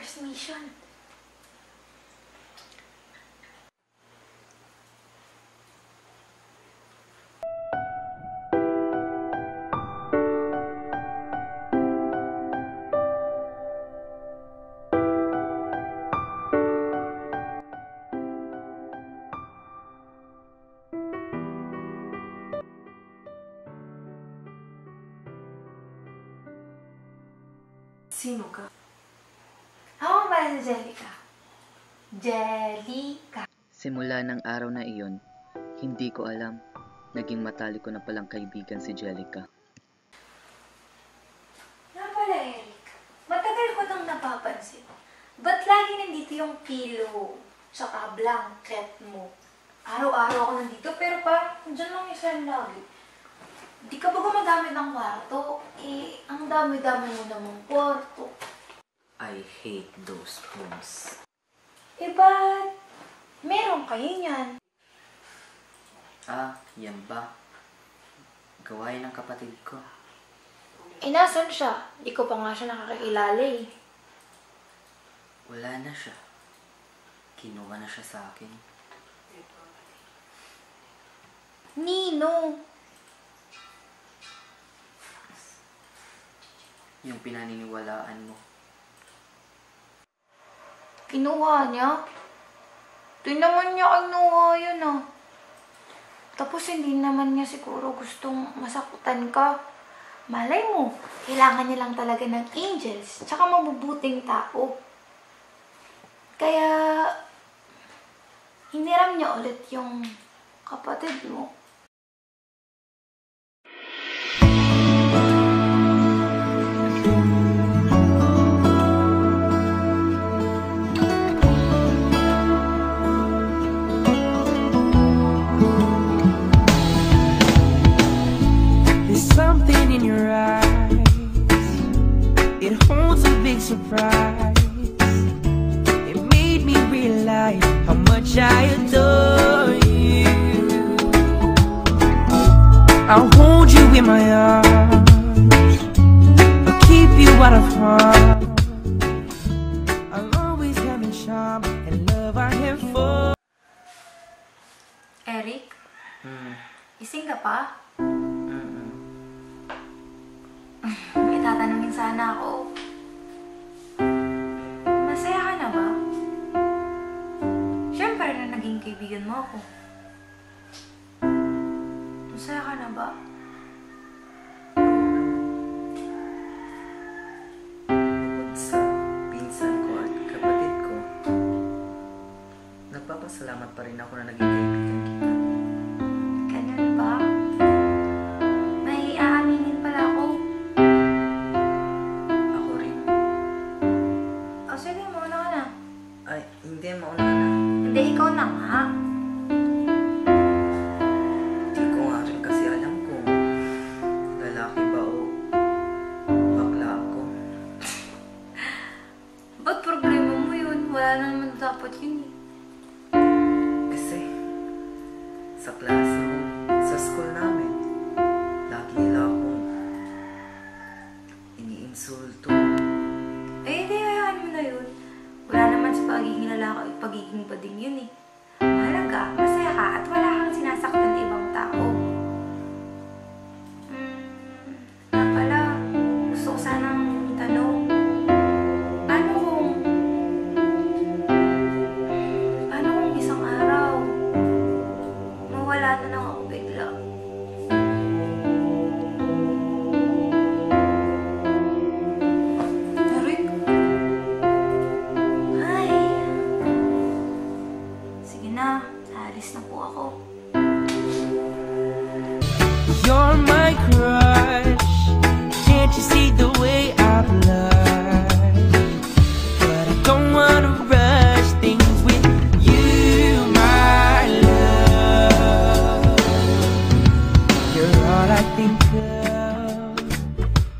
first mission. Sino ka? Ako ba si Jellica? Jellica. Simula ng araw na iyon, hindi ko alam. Naging matalik ko na palang kaibigan si Jellica. Nga pala, Eric. Matagal ko nang napapansin. Ba't lagi nandito yung pillow tsaka blanket mo? Araw-araw ako nandito pero parang dyan lang yung saan lagi. Di ka ba gumagamit ng kwarto? Eh, ang dami-dami mo namang kwarto. I hate those rooms. Eh, ba't meron kayo niyan? Ah, yan ba? Gawain ng kapatid ko. Eh, nasan siya? Di ko pa nga siya nakakilala eh. Wala na siya. Kinuha na siya sa akin. Nino? Yung pinaniniwalaan mo. Kinuha niya? Di naman niya kinuha yun ah. Tapos hindi naman niya siguro gustong masaktan ka. Malay mo, kailangan niya lang talaga ng angels, tsaka mabubuting tao. Kaya, hiniram niya ulit yung kapatid mo. Surprise. It made me realize how much I adore you. I'll hold you in my arms, I'll keep you out of harm. I'll always have a charm and love I have for. Eric? Ising ka pa? May tatanungin sana ako. Masaya ka na ba? Siyempre na naging kaibigan mo ako. Masaya ka na ba? Bukod sa pinsan ko at kapatid ko, nagpapasalamat pa rin ako na naging kaibigan kita. Ganun ba? May aaminin pala ako. Ako rin. O sige, mauna ka na. Ay, hindi, mauna na. Hindi, ikaw na nga. Di ko nga rin kasi alam kung lalaki ba o bakla ako. Ba't problema mo yun? Wala na naman dapat yun eh. Kasi, sa klase ko, sa school namin, lagi nila akong iniinsulto. Eh, hindi, hayaan mo na yun. Wala naman sa pagiging lalaki at pagiging bading yun eh. Mahalaga, masaya ka at wala kang sinasaktan na ibang tao. Nga pala, gusto ko sanang tanong, paano kung isang araw, mawala na lang ako bigla? Eric? Ay. Sige na, alis na po ako. You're my crush. Can't you see the way I blush? But I don't wanna rush things with you, my love. You're all I think of,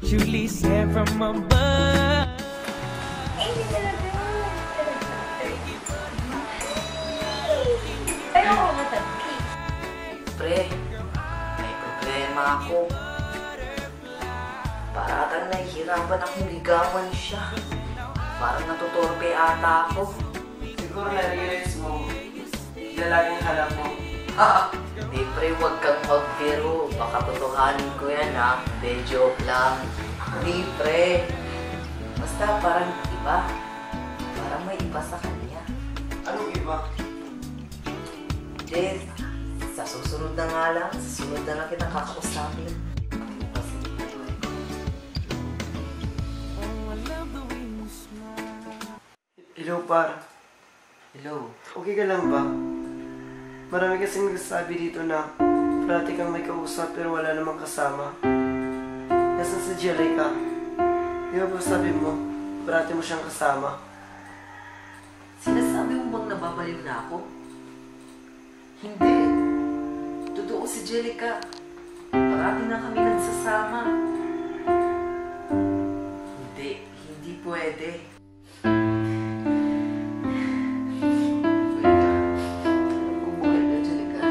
truly sent from above. Eh, hindi talaga. Ayoko matagki. Pre, may problema ako. Para kang nahihirapan akong ligawan siya. Parang natutorpe ata ako. Siguro na-realize mo, lalaking hanap mo. Di pre, huwag kang magbiro. Baka totohanin ko yan ha. De, joke lang. Di pre. Basta parang iba. Parang may iba sa kanya. Anong iba? Di, sa susunod na nga lang. Sa sunod na lang kita kakausapin. Hello, par. Hello. Okay ka lang ba? Marami kasing nagsasabi dito na parati kang may kausap pero wala namang kasama. Nasaan si Jellica? Di ba sabi mo, parati mo siyang kasama? Sinasabi mo bang nababaliw na ako? Hindi. Totoo si Jellica. Parati na kami nagsasama. Hindi pwede. Bumuhay ka, Jellica.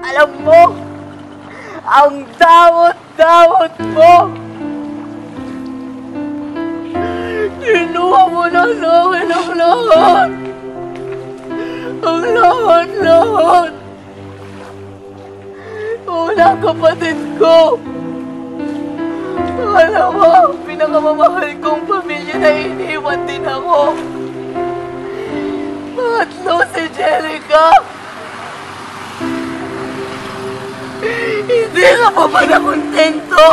Alam mo, ang damot-damot mo! Kinuha mo na sa akin ang lahat! Ang lahat-lahat! Una kapatid ko! Alam mo, pinakamamahal kong pamilya na iniwan din ako! Pangatlo si Jellica! Hindi ka pa ba na kontento?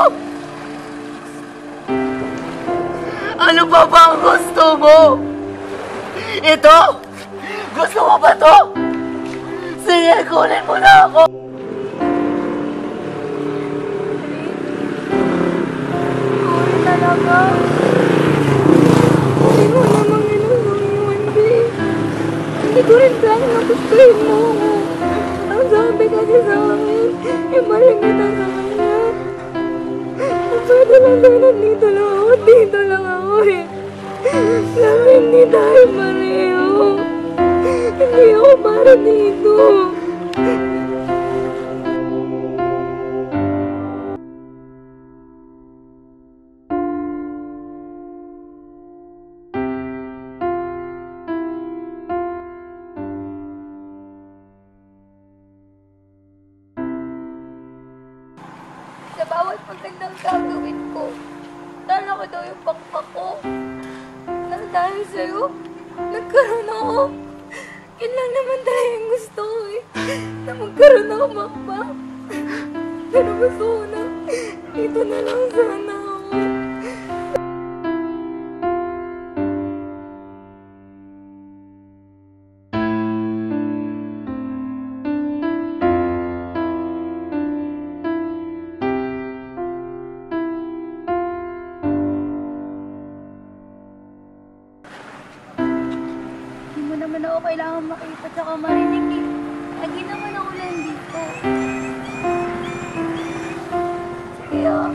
Ano pa ba ang gusto mo? Ito? Gusto mo ba to? Sige, kunin mo na ako! Sorry talaga. Hindi mo namang inulong yun, babe. Hindi ko rin plano na gustuhin mo ako. Ang sabi kasi sa akin, ibalik kita sa kanya. Ang pwede lang sana dito lang ako eh. Pero hindi tayo pareho. Hindi ako para dito. Sa bawat magandang gagawin ko, tala ko daw yung pakpak ko. Dahil sa'yo, nagkaroon ako. Yun lang naman talaga yung gusto ko eh. Na magkaroon ako makpak. Pero gusto ko na, dito na lang sana ako. Naman ako kailangan makita tsaka marinig eh. Lagi naman ako lang dito. Sige ah.